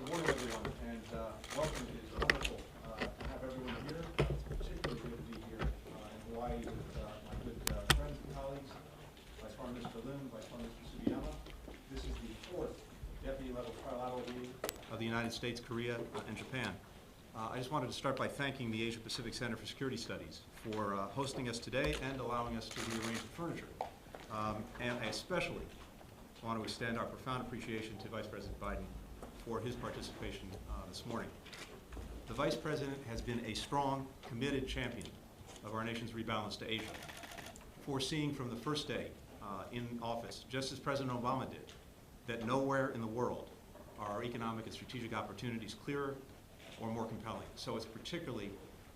morning, everyone, and welcome. It is wonderful to have everyone here. It's particularly good to be here in Hawaii with my good friends and colleagues, Vice Foreign Minister Lim, Vice Foreign Minister Sugiyama. This is the fourth deputy-level trilateral meeting of the United States, Korea, and Japan. I just wanted to start by thanking the Asia-Pacific Center for Security Studies for hosting us today and allowing us to rearrange the furniture. And I especially want to extend our profound appreciation to Vice President Biden for his participation this morning. The Vice President has been a strong, committed champion of our nation's rebalance to Asia, foreseeing from the first day in office, just as President Obama did, that nowhere in the world are our economic and strategic opportunities clearer or more compelling. So it's particularly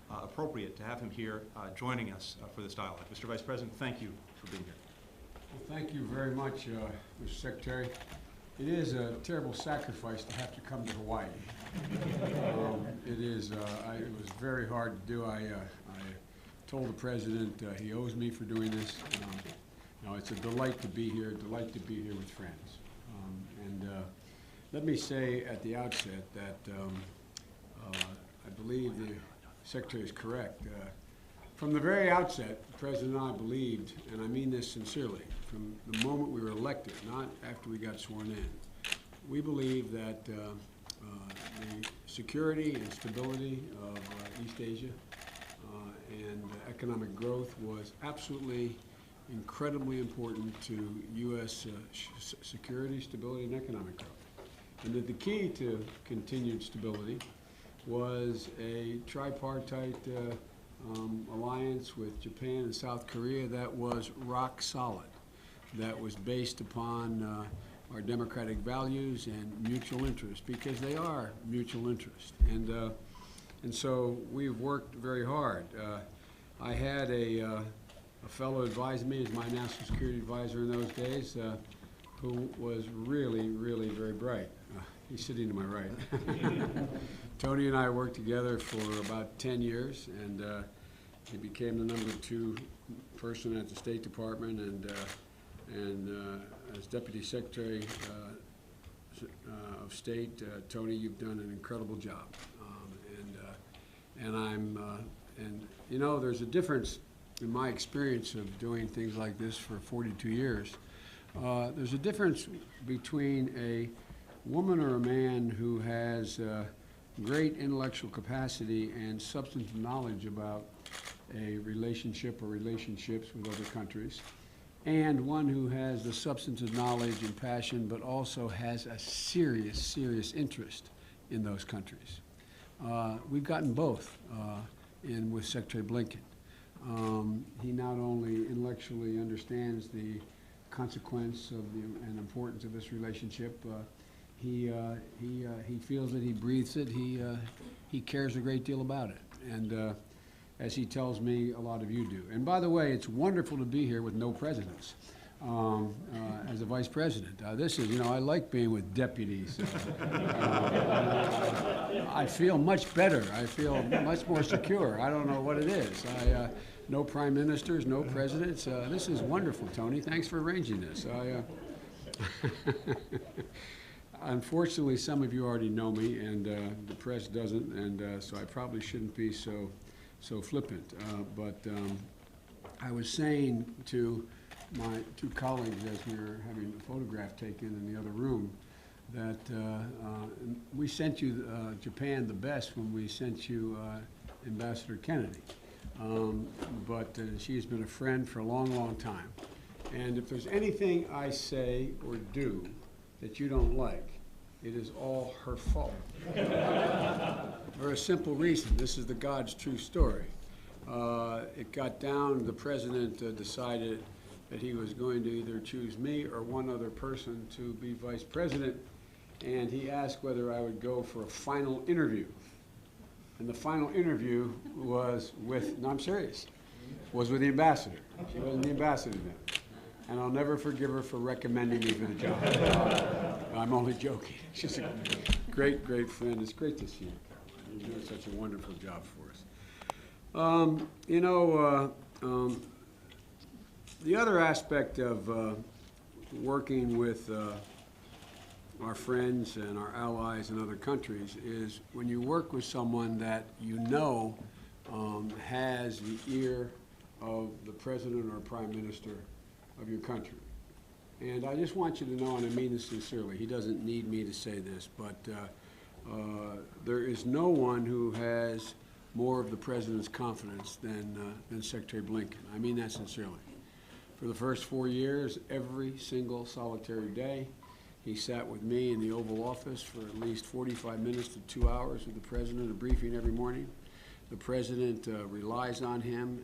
appropriate to have him here joining us for this dialogue. Mr. Vice President, thank you for being here. Well, thank you very much, Mr. Secretary. It is a terrible sacrifice to have to come to Hawaii. It was very hard to do. I told the President he owes me for doing this. It's a delight to be here, with friends. Let me say at the outset that I believe the Secretary is correct. From the very outset, the President and I believed, and I mean this sincerely, from the moment we were elected, not after we got sworn in, we believe that the security and stability of East Asia and economic growth was absolutely incredibly important to U.S. Security, stability, and economic growth. And that the key to continued stability was a tripartite alliance with Japan and South Korea that was rock solid, that was based upon our democratic values and mutual interest, because they are mutual interest. And so we've worked very hard. I had a fellow advise me as my national security advisor in those days who was really, really very bright. He's sitting to my right. Tony and I worked together for about 10 years, and he became the #2 person at the State Department, and as Deputy Secretary of State, Tony, you've done an incredible job. And you know, there's a difference in my experience of doing things like this for 42 years. There's a difference between a woman or a man who has great intellectual capacity and substantive knowledge about a relationship or relationships with other countries, and one who has the substantive knowledge and passion but also has a serious, serious interest in those countries. We've gotten both with Secretary Blinken. He not only intellectually understands the consequence of and importance of this relationship, he feels it, he breathes it, he cares a great deal about it. And as he tells me, a lot of you do. And by the way, it's wonderful to be here with no presidents as a vice president. This is, I like being with deputies. I feel much better. I feel much more secure. I don't know what it is. No prime ministers, no presidents. This is wonderful, Tony. Thanks for arranging this. Unfortunately, some of you already know me, and the press doesn't, and so I probably shouldn't be so flippant. But I was saying to my two colleagues as we were having a photograph taken in the other room that we sent you Japan the best when we sent you Ambassador Kennedy. But she's been a friend for a long, long time. And if there's anything I say or do that you don't like, it is all her fault. For a simple reason. This is the God's true story. It got down, the president decided that he was going to either choose me or one other person to be vice president, and he asked whether I would go for a final interview. And the final interview was with, no, I'm serious, was with the ambassador. She wasn't the ambassador then. And I'll never forgive her for recommending me for the job. I'm only joking. She's a great, great friend. It's great to see you, Carol. You're doing such a wonderful job for us. The other aspect of working with our friends and our allies in other countries is when you work with someone that you know has the ear of the president or prime minister of your country. And I just want you to know, and I mean this sincerely, he doesn't need me to say this, but there is no one who has more of the president's confidence than Secretary Blinken. I mean that sincerely. For the first 4 years, every single solitary day, he sat with me in the Oval Office for at least 45 minutes to 2 hours with the president, a briefing every morning. The president relies on him,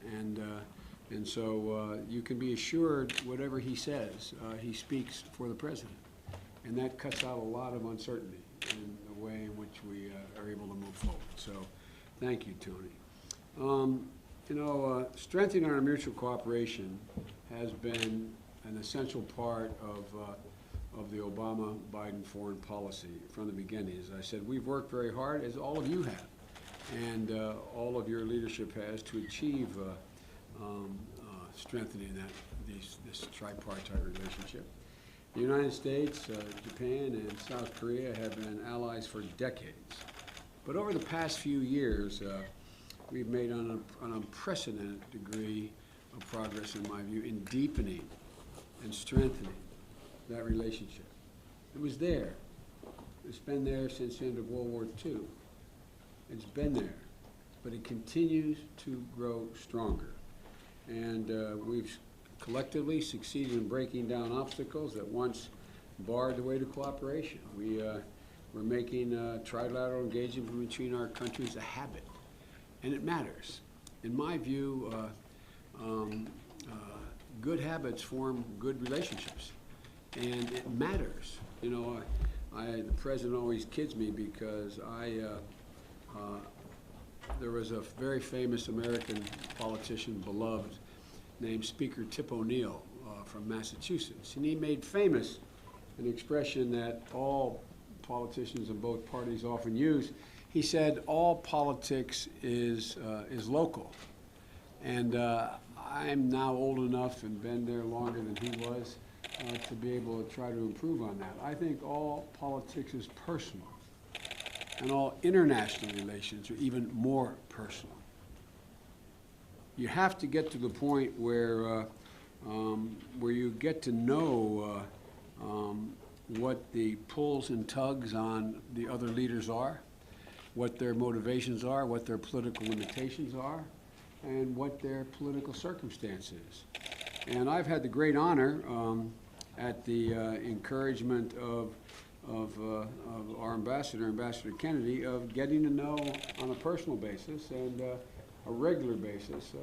and so you can be assured whatever he says, he speaks for the president. And that cuts out a lot of uncertainty in the way in which we are able to move forward. So thank you, Tony. Strengthening our mutual cooperation has been an essential part of the Obama-Biden foreign policy from the beginning. As I said, we've worked very hard, as all of you have, and all of your leadership has, to achieve strengthening this tripartite relationship. The United States, Japan, and South Korea have been allies for decades. But over the past few years, we've made an unprecedented degree of progress, in my view, in deepening and strengthening that relationship. It was there. It's been there since the end of World War II. It's been there, but it continues to grow stronger. And we've collectively succeeded in breaking down obstacles that once barred the way to cooperation. We're making trilateral engagement between our countries a habit, and it matters. In my view, good habits form good relationships, and it matters. You know, the president always kids me because there was a very famous American politician, beloved, named Speaker Tip O'Neill from Massachusetts, and he made famous an expression that all politicians of both parties often use. He said, "All politics is local," and I'm now old enough and been there longer than he was to be able to try to improve on that. I think all politics is personal, and all international relations are even more personal. You have to get to the point where you get to know what the pulls and tugs on the other leaders are, what their motivations are, what their political limitations are, and what their political circumstance is. And I've had the great honor, at the encouragement of our Ambassador Kennedy, of getting to know on a personal basis and a regular basis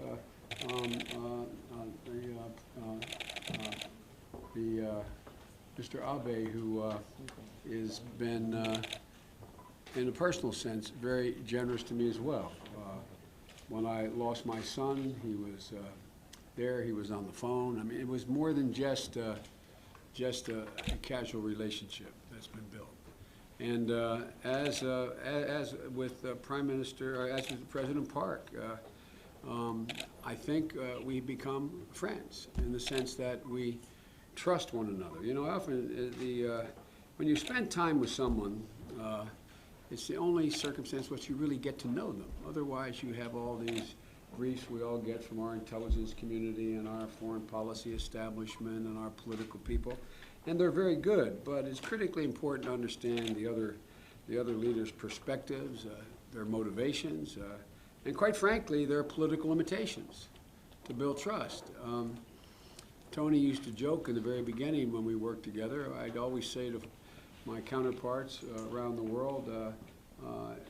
Mr. Abe, who has been, in a personal sense, very generous to me as well. When I lost my son, he was there. He was on the phone. I mean, it was more than just a casual relationship that's been built. And as with Prime Minister, or as with President Park, I think we become friends in the sense that we trust one another. You know, often when you spend time with someone, it's the only circumstance which you really get to know them. Otherwise, you have all these briefs we all get from our intelligence community and our foreign policy establishment and our political people, and they're very good. But it's critically important to understand the other leaders' perspectives, their motivations, and quite frankly, their political limitations to build trust. Tony used to joke in the very beginning when we worked together. I'd always say to my counterparts around the world,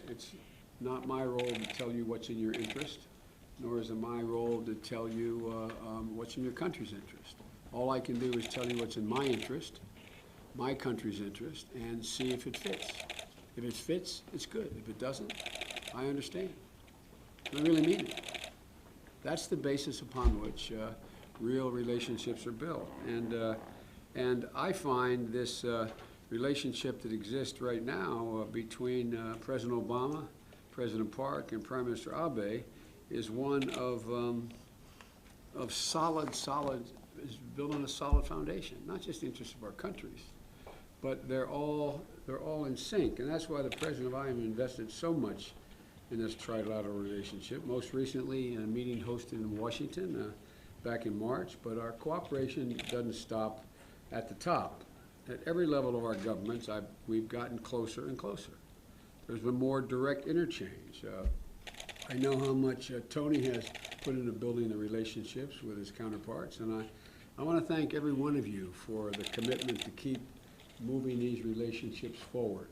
it's not my role to tell you what's in your interest, nor is it my role to tell you what's in your country's interest. All I can do is tell you what's in my interest, my country's interest, and see if it fits. If it fits, it's good. If it doesn't, I understand. I really mean it. That's the basis upon which real relationships are built. And I find this relationship that exists right now between President Obama, President Park, and Prime Minister Abe is one of solid, is built on a solid foundation, not just the interests of our countries, but they're all in sync, and that's why the President of IAM invested so much in this trilateral relationship. Most recently, in a meeting hosted in Washington back in March, but our cooperation doesn't stop at the top. At every level of our governments, we've gotten closer and closer. There's been more direct interchange. I know how much Tony has put into building the relationships with his counterparts, and I want to thank every one of you for the commitment to keep moving these relationships forward.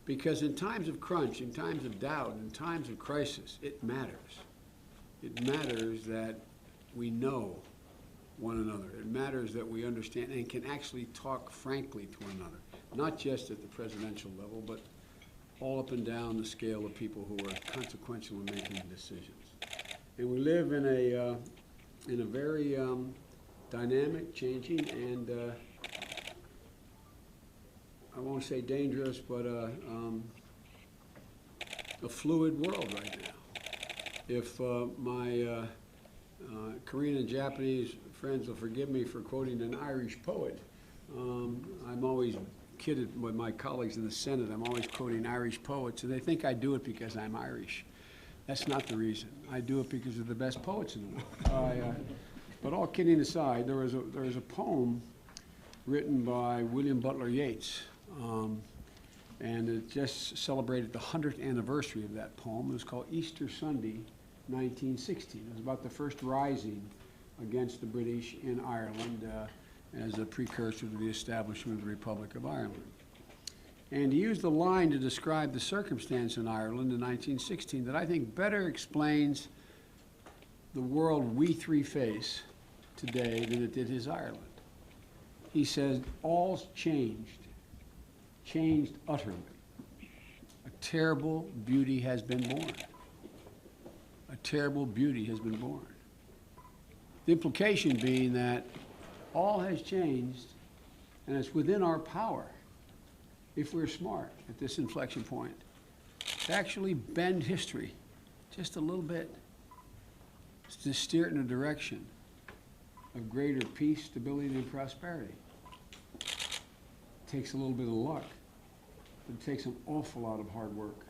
Because in times of crunch, in times of doubt, in times of crisis, it matters. It matters that we know one another. It matters that we understand and can actually talk frankly to one another, not just at the presidential level, but all up and down the scale of people who are consequential in making decisions. And we live in a very dynamic, changing, and I won't say dangerous, but a fluid world right now. If my Korean and Japanese friends will forgive me for quoting an Irish poet, I'm always kidded with my colleagues in the Senate. I'm always quoting Irish poets, and they think I do it because I'm Irish. That's not the reason. I do it because they're the best poets in the world. But all kidding aside, there was a poem written by William Butler Yeats, and it just celebrated the 100th anniversary of that poem. It was called Easter Sunday, 1916. It was about the first rising against the British in Ireland as a precursor to the establishment of the Republic of Ireland. And he used a line to describe the circumstance in Ireland in 1916 that I think better explains the world we three face today than it did his Ireland. He says, all's changed utterly. A terrible beauty has been born. A terrible beauty has been born. The implication being that all has changed, and it's within our power, if we're smart at this inflection point, to actually bend history just a little bit, to steer it in a direction of greater peace, stability, and prosperity. It takes a little bit of luck, but it takes an awful lot of hard work,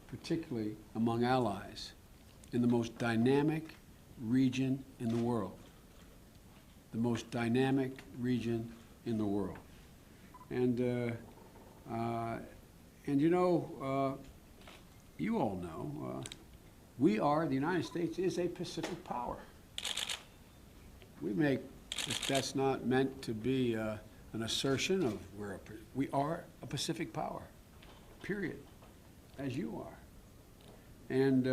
particularly among allies in the most dynamic region in the world. The most dynamic region in the world. And you know, you all know, the United States is a Pacific power. That's not meant to be an assertion of we are a Pacific power, period, as you are. And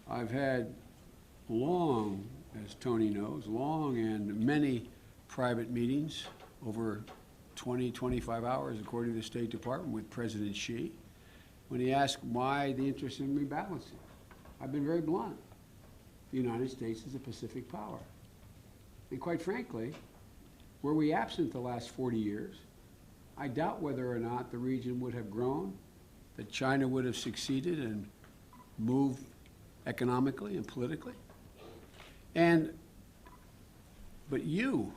I've had long, as Tony knows, long and many private meetings over 20, 25 hours, according to the State Department, with President Xi, when he asked why the interest in rebalancing. I've been very blunt. The United States is a Pacific power. And quite frankly, were we absent the last 40 years, I doubt whether or not the region would have grown, that China would have succeeded and moved economically and politically. But you,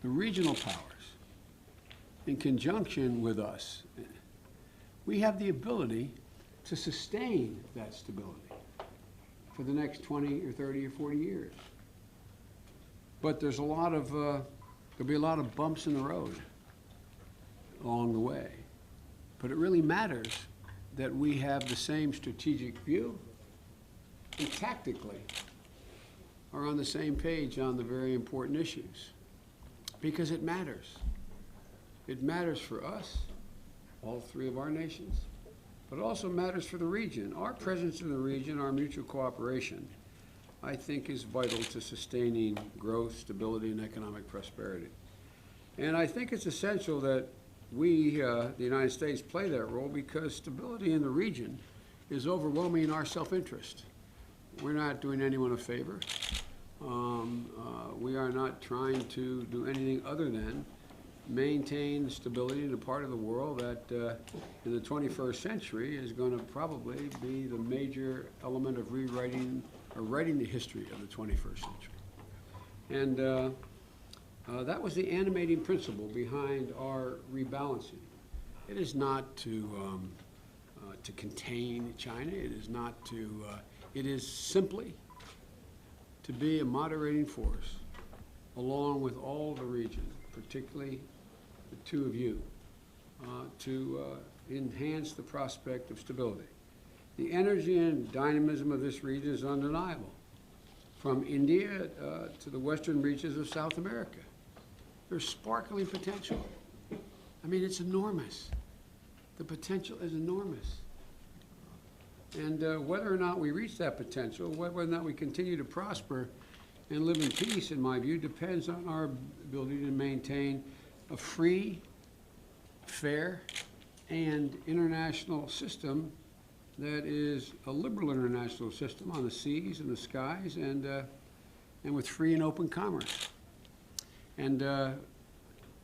the regional powers, in conjunction with us, we have the ability to sustain that stability for the next 20 or 30 or 40 years. But there'll be a lot of bumps in the road along the way. But it really matters that we have the same strategic view and tactically are on the same page on the very important issues, because it matters. It matters for us, all three of our nations, but it also matters for the region. Our presence in the region, our mutual cooperation, I think is vital to sustaining growth, stability, and economic prosperity. And I think it's essential that we, the United States, play that role, because stability in the region is overwhelming our self-interest. We're not doing anyone a favor. We are not trying to do anything other than maintain stability in a part of the world that in the 21st century is going to probably be the major element of rewriting or writing the history of the 21st century. And That was the animating principle behind our rebalancing. It is not to contain China. It is not to, it is simply to be a moderating force along with all the region, particularly the two of you, to enhance the prospect of stability. The energy and dynamism of this region is undeniable. From India to the western reaches of South America. There's sparkling potential. I mean, it's enormous. The potential is enormous. And whether or not we reach that potential, whether or not we continue to prosper and live in peace, in my view, depends on our ability to maintain a free, fair, and international system that is a liberal international system on the seas and the skies and with free and open commerce. And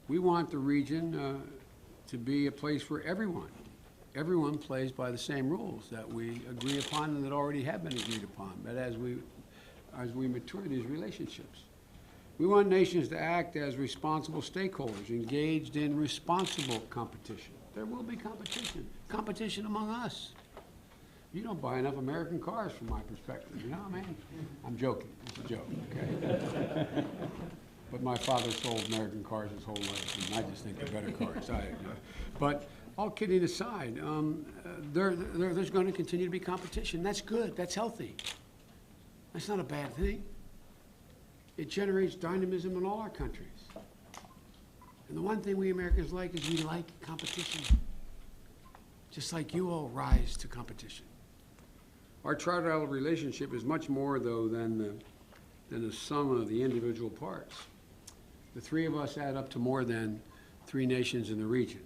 we want the region to be a place where everyone plays by the same rules that we agree upon and that already have been agreed upon, but as we mature these relationships. We want nations to act as responsible stakeholders engaged in responsible competition. There will be competition among us. You don't buy enough American cars from my perspective, you know what I mean? I'm joking, it's a joke, okay? But my father sold American cars his whole life, and I just think they're better cars. But all kidding aside, there's going to continue to be competition. That's good, that's healthy. That's not a bad thing. It generates dynamism in all our countries. And the one thing we Americans like is we like competition. Just like you all rise to competition. Our trilateral relationship is much more, though, than the sum of the individual parts. The three of us add up to more than 3 nations in the region.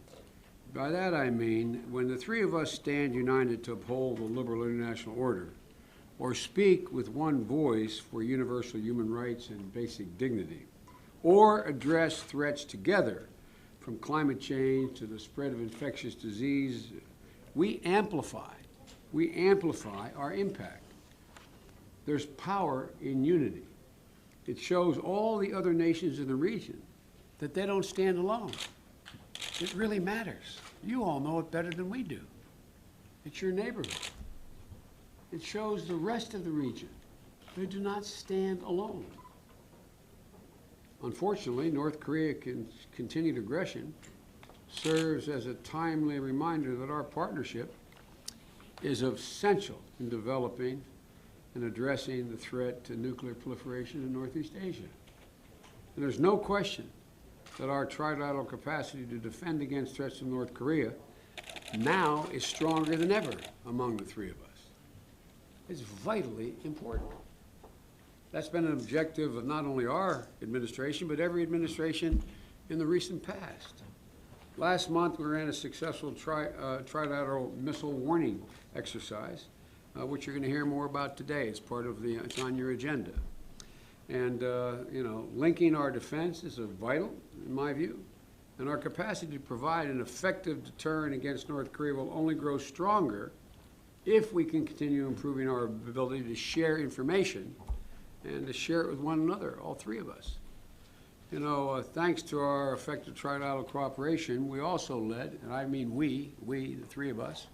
By that I mean, when the three of us stand united to uphold the liberal international order, or speak with one voice for universal human rights and basic dignity, or address threats together, from climate change to the spread of infectious disease, we amplify our impact. There's power in unity. It shows all the other nations in the region that they don't stand alone. It really matters. You all know it better than we do. It's your neighborhood. It shows the rest of the region they do not stand alone. Unfortunately, North Korea's continued aggression serves as a timely reminder that our partnership is essential in developing and addressing the threat to nuclear proliferation in Northeast Asia. And there's no question that our trilateral capacity to defend against threats from North Korea now is stronger than ever among the three of us. It's vitally important. That's been an objective of not only our administration, but every administration in the recent past. Last month, we ran a successful trilateral missile warning exercise, which you're going to hear more about today. It's part of it's on your agenda. And, linking our defense is vital, in my view. And our capacity to provide an effective deterrent against North Korea will only grow stronger if we can continue improving our ability to share information and to share it with one another, all three of us. Thanks to our effective trilateral cooperation, we also led, and I mean we, the three of us,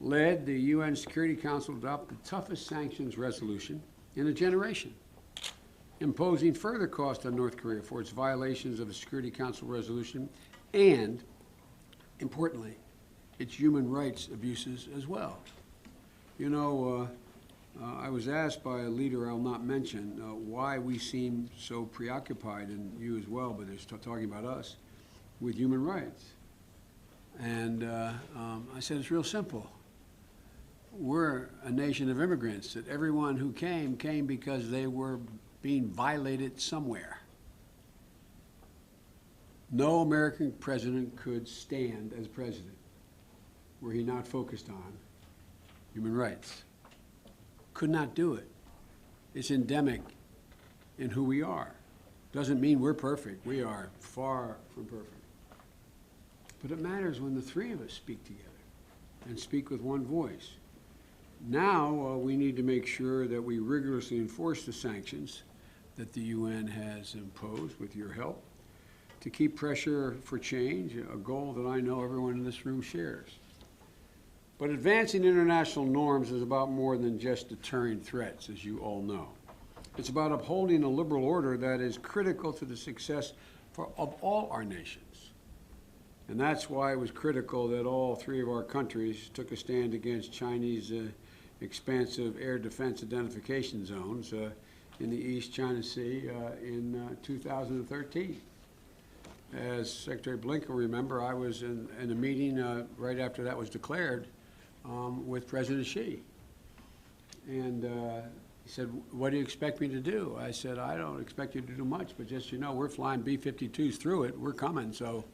led the UN Security Council to adopt the toughest sanctions resolution in a generation, imposing further cost on North Korea for its violations of the Security Council resolution and, importantly, its human rights abuses as well. I was asked by a leader I'll not mention why we seem so preoccupied, and you as well, but they're talking about us, with human rights. And I said, it's real simple. We're a nation of immigrants, that everyone who came because they were being violated somewhere. No American president could stand as president were he not focused on human rights. Could not do it. It's endemic in who we are. Doesn't mean we're perfect. We are far from perfect. But it matters when the three of us speak together and speak with one voice. Now we need to make sure that we rigorously enforce the sanctions that the UN has imposed with your help to keep pressure for change, a goal that I know everyone in this room shares. But advancing international norms is about more than just deterring threats, as you all know. It's about upholding a liberal order that is critical to the success of all our nations. And that's why it was critical that all three of our countries took a stand against Chinese expansive air defense identification zones in the East China Sea in 2013. As Secretary Blinken will remember, I was in a meeting right after that was declared with President Xi. And he said, "What do you expect me to do?" I said, "I don't expect you to do much, but just, you know, we're flying B-52s through it. We're coming, so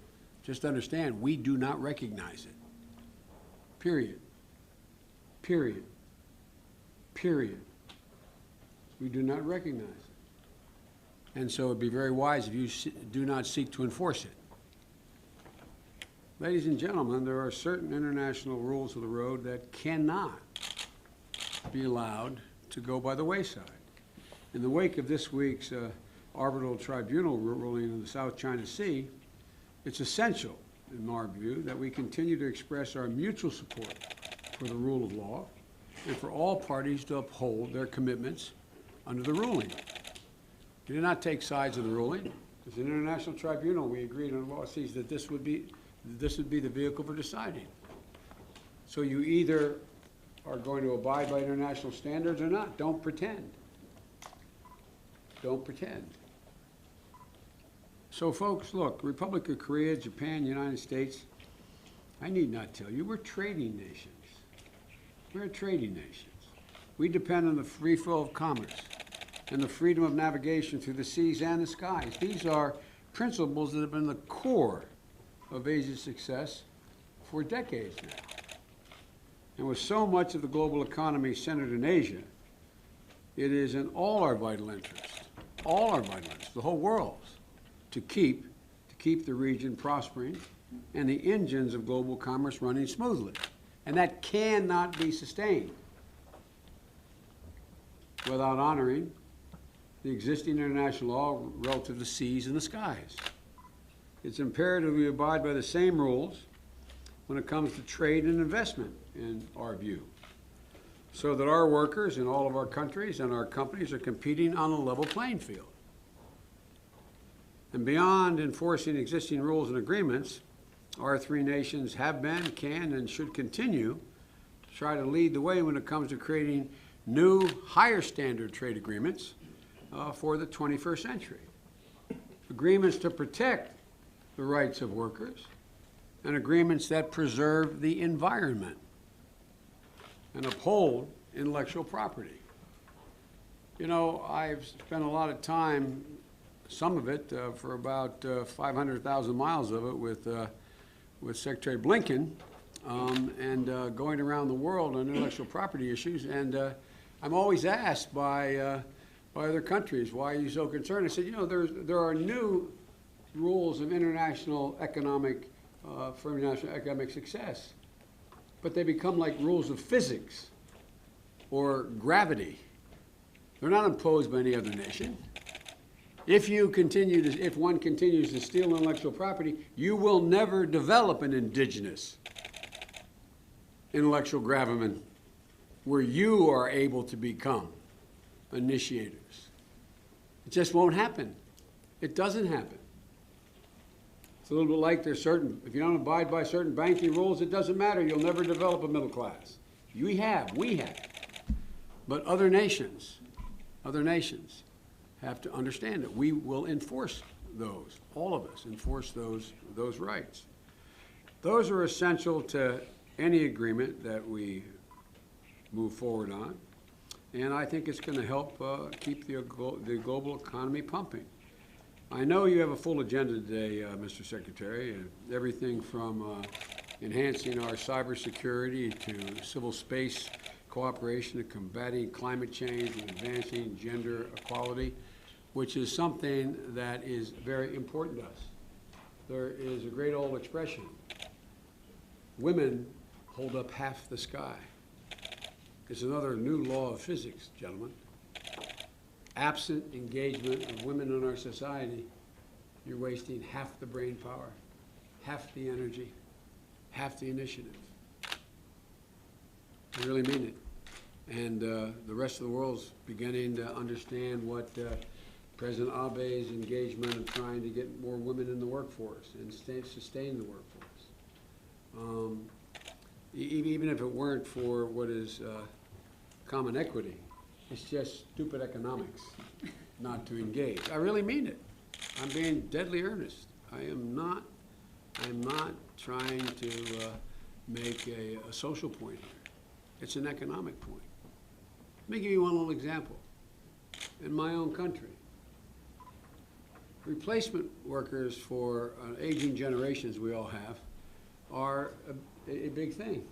just understand, we do not recognize it. Period. Period. Period. We do not recognize it. And so it'd be very wise if you do not seek to enforce it." Ladies and gentlemen, there are certain international rules of the road that cannot be allowed to go by the wayside. In the wake of this week's arbitral tribunal ruling in the South China Sea, it's essential, in our view, that we continue to express our mutual support for the rule of law and for all parties to uphold their commitments under the ruling. We did not take sides in the ruling. As an international tribunal, we agreed on law sees that this would be the vehicle for deciding. So you either are going to abide by international standards or not. Don't pretend. Don't pretend. So folks, look, Republic of Korea, Japan, United States, I need not tell you, we're trading nations. We're trading nations. We depend on the free flow of commerce and the freedom of navigation through the seas and the skies. These are principles that have been the core of Asia's success for decades now. And with so much of the global economy centered in Asia, it is in all our vital interests, the whole world's, to keep the region prospering and the engines of global commerce running smoothly. And that cannot be sustained without honoring the existing international law relative to the seas and the skies. It's imperative we abide by the same rules when it comes to trade and investment, in our view, so that our workers in all of our countries and our companies are competing on a level playing field. And beyond enforcing existing rules and agreements, our three nations have been, can, and should continue to try to lead the way when it comes to creating new, higher standard trade agreements for the 21st century. Agreements to protect the rights of workers and agreements that preserve the environment and uphold intellectual property. You know, I've spent a lot of time, some of it for about 500,000 miles of it with Secretary Blinken and going around the world on intellectual property issues. And I'm always asked by other countries, why are you so concerned? I said, you know, there are new rules of international economic, for international economic success, but they become like rules of physics or gravity. They're not imposed by any other nation. If one continues to steal intellectual property, you will never develop an indigenous intellectual gravamen where you are able to become initiators. It just won't happen. It doesn't happen. It's a little bit like if you don't abide by certain banking rules, it doesn't matter. You'll never develop a middle class. We have. But other nations have to understand that we will enforce those, all of us enforce those rights. Those are essential to any agreement that we move forward on, and I think it's going to help keep the global economy pumping. I know you have a full agenda today, Mr. Secretary, everything from enhancing our cybersecurity to civil space cooperation to combating climate change and advancing gender equality, which is something that is very important to us. There is a great old expression, women hold up half the sky. It's another new law of physics, gentlemen. absent engagement of women in our society, you're wasting half the brain power, half the energy, half the initiative. I really mean it. And the rest of the world's beginning to understand what President Abe's engagement of trying to get more women in the workforce and sustain the workforce. Even if it weren't for what is common equity, it's just stupid economics not to engage. I really mean it. I'm being deadly earnest. I'm not trying to make a social point here. It's an economic point. Let me give you one little example. In my own country, replacement workers for aging generations we all have are a big thing.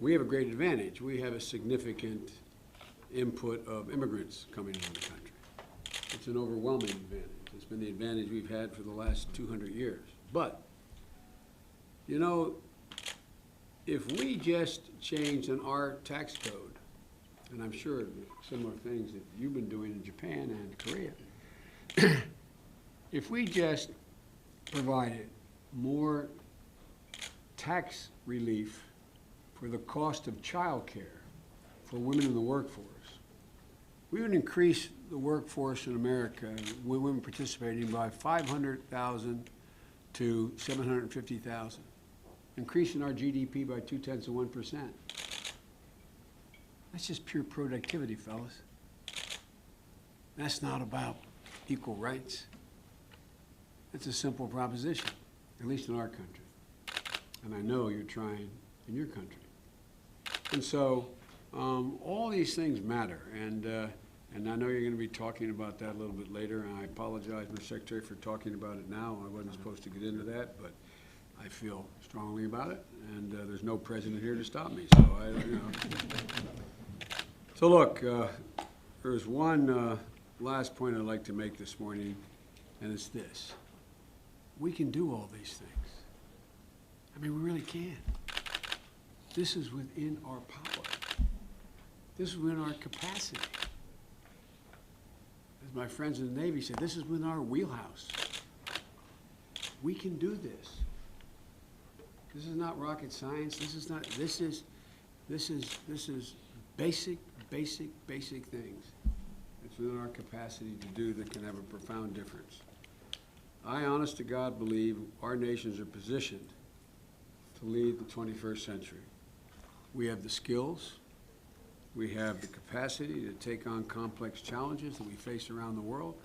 We have a great advantage. We have a significant input of immigrants coming into the country. It's an overwhelming advantage. It's been the advantage we've had for the last 200 years. But, you know, if we just changed in our tax code, and I'm sure similar things that you've been doing in Japan and Korea, if we just provided more tax relief for the cost of child care for women in the workforce, we would increase the workforce in America, women participating, by 500,000 to 750,000, increasing our GDP by 0.2%. That's just pure productivity, fellas. That's not about equal rights. It's a simple proposition, at least in our country. And I know you're trying in your country. And so all these things matter. And I know you're going to be talking about that a little bit later. And I apologize, Mr. Secretary, for talking about it now. I wasn't supposed to get into that, but I feel strongly about it. And there's no president here to stop me. So So look, there's one last point I'd like to make this morning, and it's this. We can do all these things. I mean, we really can. This is within our power. This is within our capacity. As my friends in the Navy said, this is within our wheelhouse. We can do this. This is not rocket science. This is basic things. It's within our capacity to do that can have a profound difference. I, honest to God, believe our nations are positioned to lead the 21st century. We have the skills, we have the capacity to take on complex challenges that we face around the world,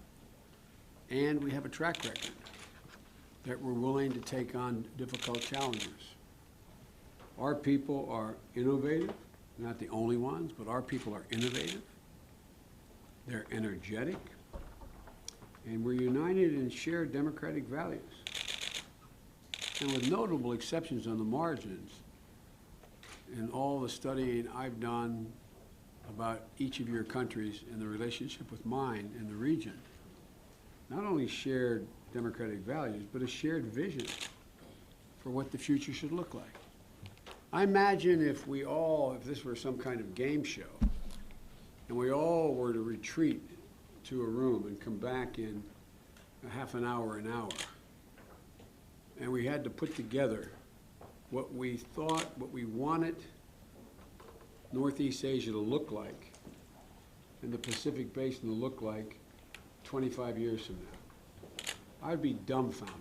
and we have a track record that we're willing to take on difficult challenges. Our people are innovative, not the only ones, but our people are innovative. They're energetic, and we're united in shared democratic values. And with notable exceptions on the margins, in all the studying I've done about each of your countries and the relationship with mine in the region, not only shared democratic values, but a shared vision for what the future should look like. I imagine if this were some kind of game show, and we all were to retreat to a room and come back in a half an hour, and we had to put together what we thought, what we wanted Northeast Asia to look like and the Pacific Basin to look like 25 years from now. I'd be dumbfounded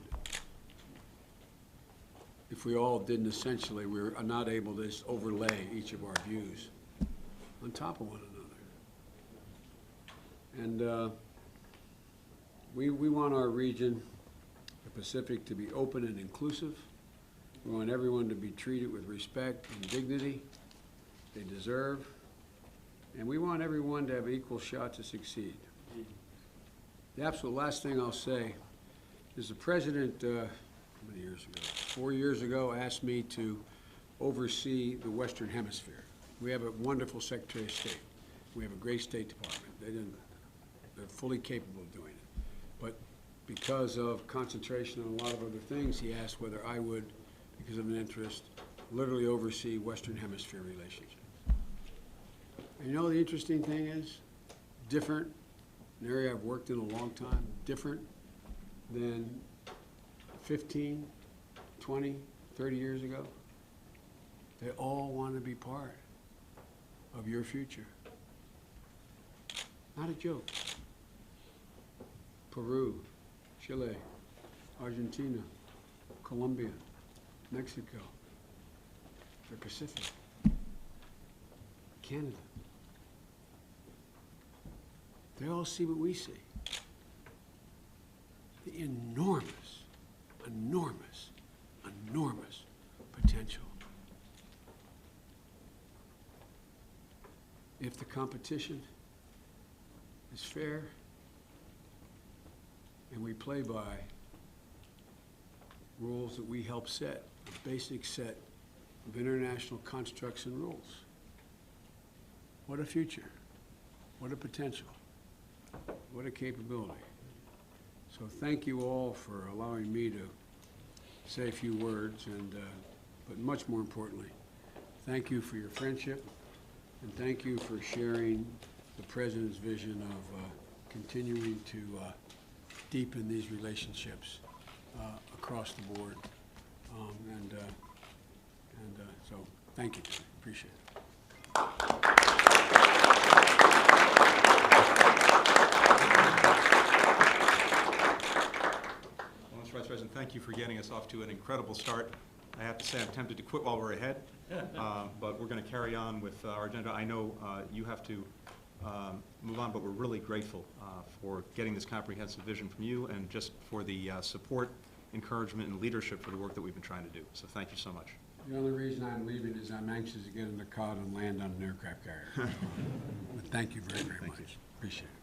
if we all didn't essentially, we were not able to just overlay each of our views on top of one another. And we want our region, the Pacific, to be open and inclusive. We want everyone to be treated with respect and dignity they deserve. And we want everyone to have an equal shot to succeed. The absolute last thing I'll say is the President, how many years ago? 4 years ago, asked me to oversee the Western Hemisphere. We have a wonderful Secretary of State. We have a great State Department. They're fully capable of doing it. But because of concentration on a lot of other things, he asked whether I would, because of an interest, literally oversee Western Hemisphere relationships. And you know the interesting thing is, different, an area I've worked in a long time, different than 15, 20, 30 years ago. They all want to be part of your future. Not a joke. Peru, Chile, Argentina, Colombia, Mexico, the Pacific, Canada. They all see what we see. The enormous, enormous, enormous potential. If the competition is fair and we play by rules that we help set, a basic set of international constructs and rules, what a future, what a potential, what a capability. So thank you all for allowing me to say a few words, and but much more importantly, thank you for your friendship, and thank you for sharing the President's vision of continuing to deepen these relationships across the board. So thank you. Appreciate it. Well, Mr. Vice President, thank you for getting us off to an incredible start. I have to say I'm tempted to quit while we're ahead, but we're going to carry on with our agenda. I know you have to move on, but we're really grateful for getting this comprehensive vision from you and just for the support, encouragement, and leadership for the work that we've been trying to do. So thank you so much. The only reason I'm leaving is I'm anxious to get in the cot and land on an aircraft carrier. But thank you very, very much. Appreciate it.